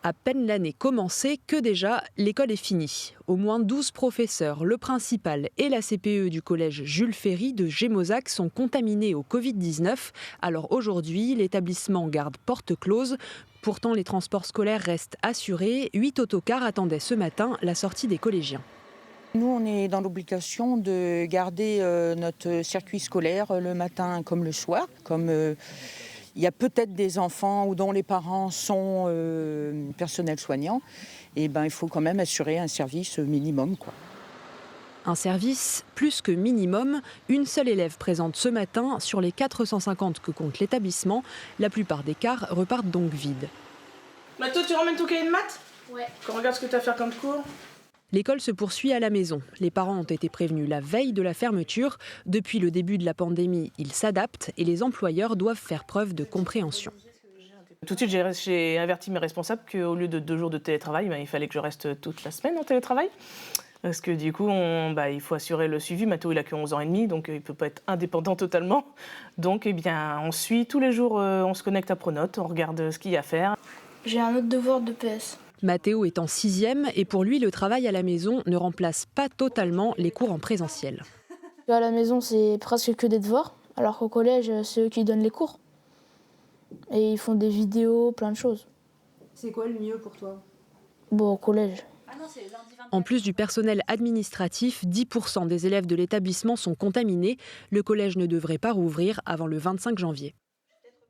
À peine l'année commencée que déjà l'école est finie. Au moins 12 professeurs, le principal et la CPE du collège Jules Ferry de Gémozac sont contaminés au Covid-19. Alors aujourd'hui, l'établissement garde porte close. Pourtant, les transports scolaires restent assurés. 8 autocars attendaient ce matin la sortie des collégiens. Nous, on est dans l'obligation de garder notre circuit scolaire le matin comme le soir. Comme il y a peut-être des enfants dont les parents sont personnels soignants, et il faut quand même assurer un service minimum, quoi. Un service plus que minimum. Une seule élève présente ce matin sur les 450 que compte l'établissement. La plupart des cars repartent donc vides. Mathieu, tu ramènes ton cahier de maths ? Ouais. Qu'on regarde ce que tu as à faire comme cours. L'école se poursuit à la maison. Les parents ont été prévenus la veille de la fermeture. Depuis le début de la pandémie, ils s'adaptent et les employeurs doivent faire preuve de compréhension. Tout de suite, j'ai averti mes responsables qu'au lieu de 2 jours de télétravail, il fallait que je reste toute la semaine en télétravail. Parce que du coup, il faut assurer le suivi. Mathéo, il a que 11 ans et demi, donc il ne peut pas être indépendant totalement. Donc on suit tous les jours, on se connecte à Pronote, on regarde ce qu'il y a à faire. J'ai un autre devoir de PS. Mathéo est en 6e et pour lui, le travail à la maison ne remplace pas totalement les cours en présentiel. À la maison, c'est presque que des devoirs, alors qu'au collège, c'est eux qui donnent les cours. Et ils font des vidéos, plein de choses. C'est quoi le mieux pour toi ? Bon, au collège. En plus du personnel administratif, 10% des élèves de l'établissement sont contaminés. Le collège ne devrait pas rouvrir avant le 25 janvier.